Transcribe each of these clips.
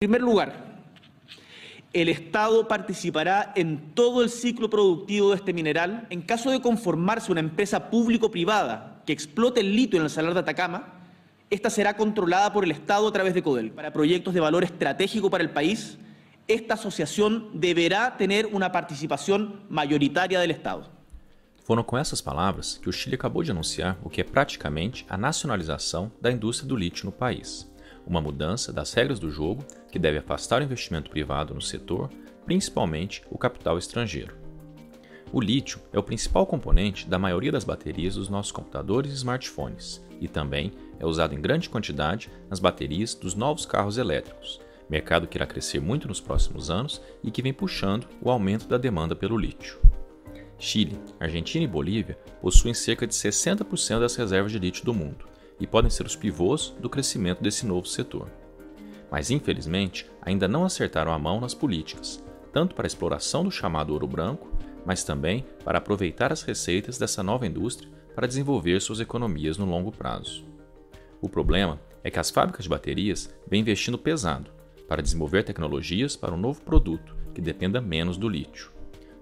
En primer lugar, el Estado participará en todo el ciclo productivo de este mineral. En caso de conformarse una empresa público-privada que explote el litio en el Salar de Atacama, esta será controlada por el Estado a través de Codelco. Para proyectos de valor estratégico para el país, esta asociação deverá ter uma participação majoritária do Estado. Foram com essas palavras que o Chile acabou de anunciar o que é praticamente a nacionalização da indústria do lítio no país. Uma mudança das regras do jogo que deve afastar o investimento privado no setor, principalmente o capital estrangeiro. O lítio é o principal componente da maioria das baterias dos nossos computadores e smartphones e também é usado em grande quantidade nas baterias dos novos carros elétricos, mercado que irá crescer muito nos próximos anos e que vem puxando o aumento da demanda pelo lítio. Chile, Argentina e Bolívia possuem cerca de 60% das reservas de lítio do mundo e podem ser os pivôs do crescimento desse novo setor. Mas, infelizmente, ainda não acertaram a mão nas políticas, tanto para a exploração do chamado ouro branco, mas também para aproveitar as receitas dessa nova indústria para desenvolver suas economias no longo prazo. O problema é que as fábricas de baterias vêm investindo pesado para desenvolver tecnologias para um novo produto que dependa menos do lítio,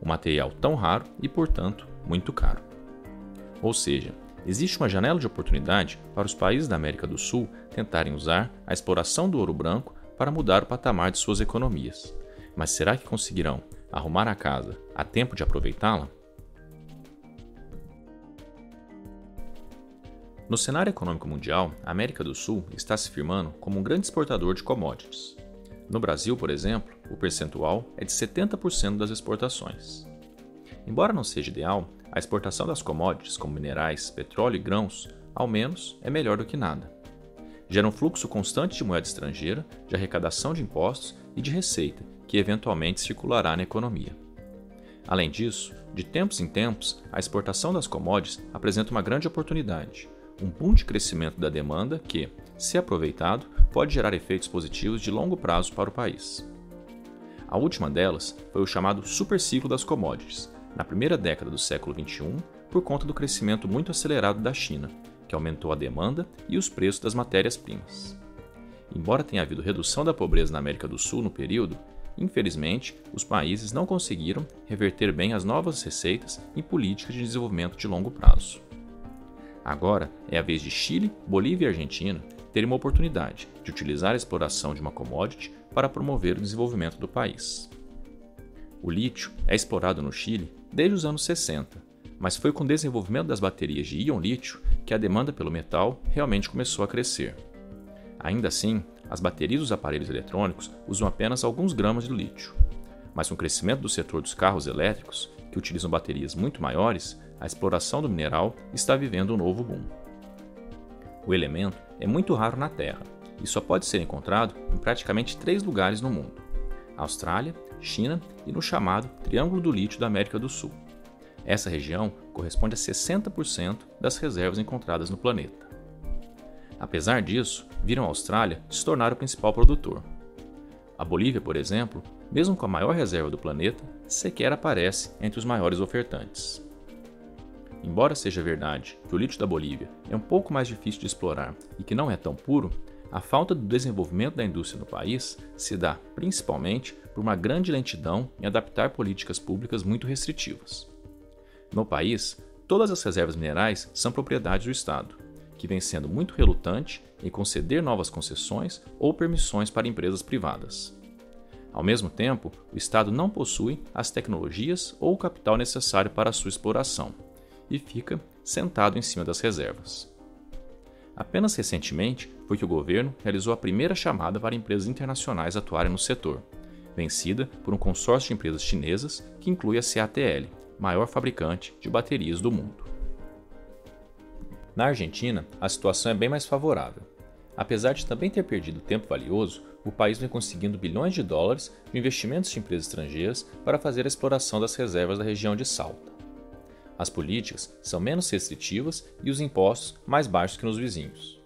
um material tão raro e, portanto, muito caro. Ou seja, existe uma janela de oportunidade para os países da América do Sul tentarem usar a exploração do ouro branco para mudar o patamar de suas economias. Mas será que conseguirão arrumar a casa a tempo de aproveitá-la? No cenário econômico mundial, a América do Sul está se firmando como um grande exportador de commodities. No Brasil, por exemplo, o percentual é de 70% das exportações. Embora não seja ideal, a exportação das commodities como minerais, petróleo e grãos, ao menos, é melhor do que nada. Gera um fluxo constante de moeda estrangeira, de arrecadação de impostos e de receita, que eventualmente circulará na economia. Além disso, de tempos em tempos, a exportação das commodities apresenta uma grande oportunidade, um boom de crescimento da demanda que, se aproveitado, pode gerar efeitos positivos de longo prazo para o país. A última delas foi o chamado superciclo das commodities, na primeira década do século XXI, por conta do crescimento muito acelerado da China, que aumentou a demanda e os preços das matérias-primas. Embora tenha havido redução da pobreza na América do Sul no período, infelizmente, os países não conseguiram reverter bem as novas receitas em políticas de desenvolvimento de longo prazo. Agora é a vez de Chile, Bolívia e Argentina terem uma oportunidade de utilizar a exploração de uma commodity para promover o desenvolvimento do país. O lítio é explorado no Chile desde os anos 60, mas foi com o desenvolvimento das baterias de íon lítio que a demanda pelo metal realmente começou a crescer. Ainda assim, as baterias dos aparelhos eletrônicos usam apenas alguns gramas de lítio, mas com o crescimento do setor dos carros elétricos, que utilizam baterias muito maiores, a exploração do mineral está vivendo um novo boom. O elemento é muito raro na Terra e só pode ser encontrado em praticamente 3 lugares no mundo: Austrália, China e no chamado Triângulo do Lítio da América do Sul. Essa região corresponde a 60% das reservas encontradas no planeta. Apesar disso, viram a Austrália se tornar o principal produtor. A Bolívia, por exemplo, mesmo com a maior reserva do planeta, sequer aparece entre os maiores ofertantes. Embora seja verdade que o lítio da Bolívia é um pouco mais difícil de explorar e que não é tão puro, a falta do desenvolvimento da indústria no país se dá principalmente por uma grande lentidão em adaptar políticas públicas muito restritivas. No país, todas as reservas minerais são propriedade do Estado, que vem sendo muito relutante em conceder novas concessões ou permissões para empresas privadas. Ao mesmo tempo, o Estado não possui as tecnologias ou o capital necessário para a sua exploração e fica sentado em cima das reservas. Apenas recentemente foi que o governo realizou a primeira chamada para empresas internacionais atuarem no setor, vencida por um consórcio de empresas chinesas que inclui a CATL, maior fabricante de baterias do mundo. Na Argentina, a situação é bem mais favorável. Apesar de também ter perdido tempo valioso, o país vem conseguindo bilhões de dólares de investimentos de empresas estrangeiras para fazer a exploração das reservas da região de Salta. As políticas são menos restritivas e os impostos mais baixos que nos vizinhos.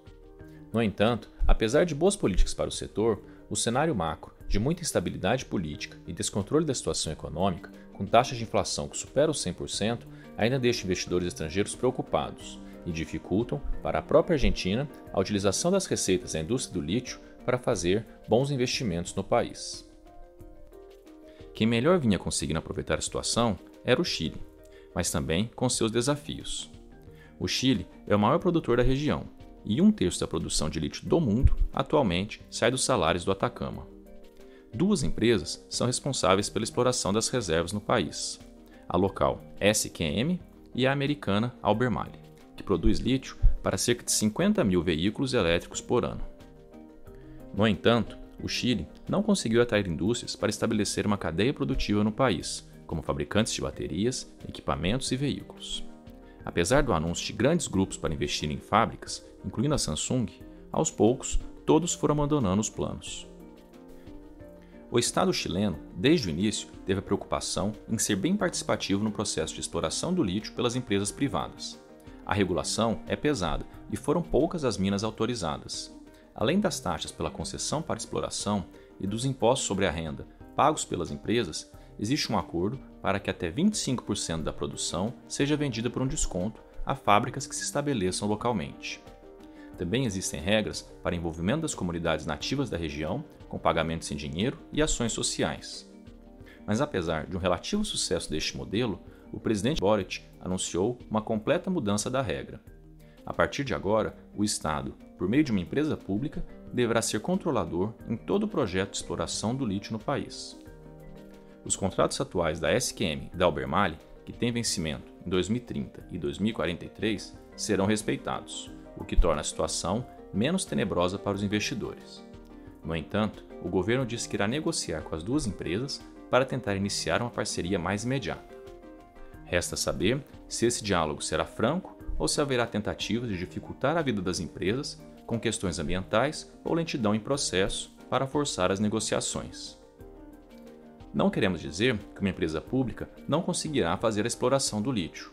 No entanto, apesar de boas políticas para o setor, o cenário macro de muita instabilidade política e descontrole da situação econômica, com taxas de inflação que superam os 100%, ainda deixa investidores estrangeiros preocupados e dificultam para a própria Argentina a utilização das receitas da indústria do lítio para fazer bons investimentos no país. Quem melhor vinha conseguindo aproveitar a situação era o Chile, mas também com seus desafios. O Chile é o maior produtor da região e 1/3 da produção de lítio do mundo atualmente sai dos salários do Atacama. Duas empresas são responsáveis pela exploração das reservas no país, a local SQM e a americana Albemarle, que produz lítio para cerca de 50 mil veículos elétricos por ano. No entanto, o Chile não conseguiu atrair indústrias para estabelecer uma cadeia produtiva no país, como fabricantes de baterias, equipamentos e veículos. Apesar do anúncio de grandes grupos para investir em fábricas, incluindo a Samsung, aos poucos todos foram abandonando os planos. O Estado chileno, desde o início, teve a preocupação em ser bem participativo no processo de exploração do lítio pelas empresas privadas. A regulação é pesada e foram poucas as minas autorizadas. Além das taxas pela concessão para exploração e dos impostos sobre a renda pagos pelas empresas, existe um acordo para que até 25% da produção seja vendida por um desconto a fábricas que se estabeleçam localmente. Também existem regras para envolvimento das comunidades nativas da região, com pagamentos em dinheiro e ações sociais. Mas apesar de um relativo sucesso deste modelo, o presidente Boric anunciou uma completa mudança da regra. A partir de agora, o Estado, por meio de uma empresa pública, deverá ser controlador em todo o projeto de exploração do lítio no país. Os contratos atuais da SQM e da Albemarle, que têm vencimento em 2030 e 2043, serão respeitados, o que torna a situação menos tenebrosa para os investidores. No entanto, o governo disse que irá negociar com as duas empresas para tentar iniciar uma parceria mais imediata. Resta saber se esse diálogo será franco ou se haverá tentativas de dificultar a vida das empresas com questões ambientais ou lentidão em processo para forçar as negociações. Não queremos dizer que uma empresa pública não conseguirá fazer a exploração do lítio.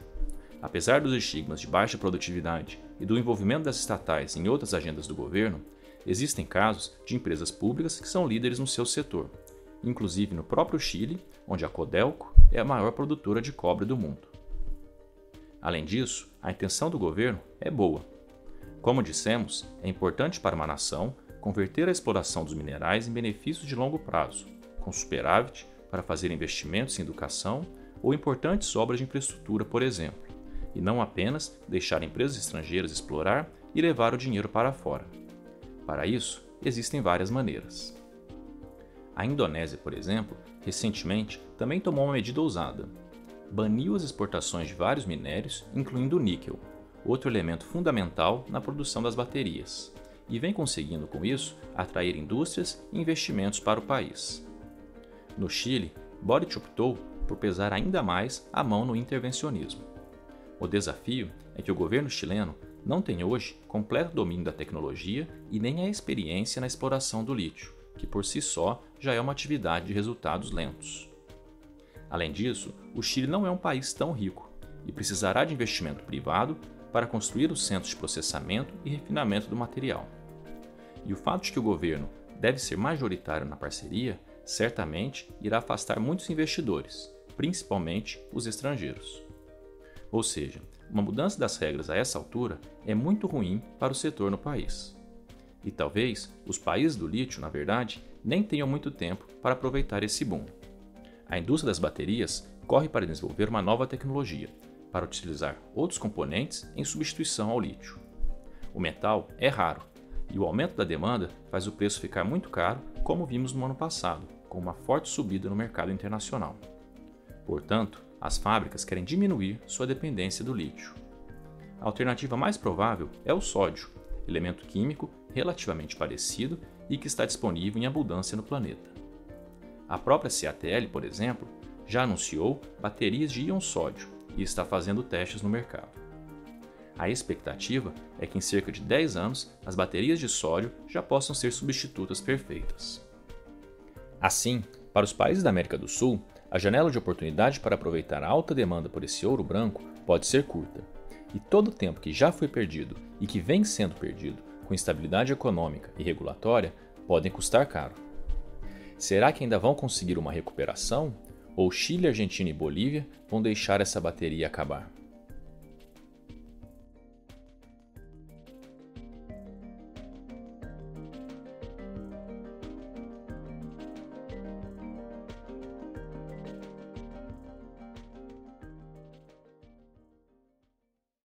Apesar dos estigmas de baixa produtividade e do envolvimento das estatais em outras agendas do governo, existem casos de empresas públicas que são líderes no seu setor, inclusive no próprio Chile, onde a Codelco é a maior produtora de cobre do mundo. Além disso, a intenção do governo é boa. Como dissemos, é importante para uma nação converter a exploração dos minerais em benefícios de longo prazo, com superávit para fazer investimentos em educação ou importantes obras de infraestrutura, por exemplo, e não apenas deixar empresas estrangeiras explorar e levar o dinheiro para fora. Para isso, existem várias maneiras. A Indonésia, por exemplo, recentemente também tomou uma medida ousada. Baniu as exportações de vários minérios, incluindo o níquel, outro elemento fundamental na produção das baterias, e vem conseguindo, com isso, atrair indústrias e investimentos para o país. No Chile, Boric optou por pesar ainda mais a mão no intervencionismo. O desafio é que o governo chileno não tem hoje completo domínio da tecnologia e nem a experiência na exploração do lítio, que por si só já é uma atividade de resultados lentos. Além disso, o Chile não é um país tão rico e precisará de investimento privado para construir os centros de processamento e refinamento do material. E o fato de que o governo deve ser majoritário na parceria certamente irá afastar muitos investidores, principalmente os estrangeiros. Ou seja, uma mudança das regras a essa altura é muito ruim para o setor no país. E talvez os países do lítio, na verdade, nem tenham muito tempo para aproveitar esse boom. A indústria das baterias corre para desenvolver uma nova tecnologia, para utilizar outros componentes em substituição ao lítio. O metal é raro, e o aumento da demanda faz o preço ficar muito caro, como vimos no ano passado, com uma forte subida no mercado internacional. Portanto, as fábricas querem diminuir sua dependência do lítio. A alternativa mais provável é o sódio, elemento químico relativamente parecido e que está disponível em abundância no planeta. A própria CATL, por exemplo, já anunciou baterias de íon sódio e está fazendo testes no mercado. A expectativa é que em cerca de 10 anos as baterias de sódio já possam ser substitutas perfeitas. Assim, para os países da América do Sul, a janela de oportunidade para aproveitar a alta demanda por esse ouro branco pode ser curta, e todo o tempo que já foi perdido e que vem sendo perdido com instabilidade econômica e regulatória podem custar caro. Será que ainda vão conseguir uma recuperação? Ou Chile, Argentina e Bolívia vão deixar essa bateria acabar?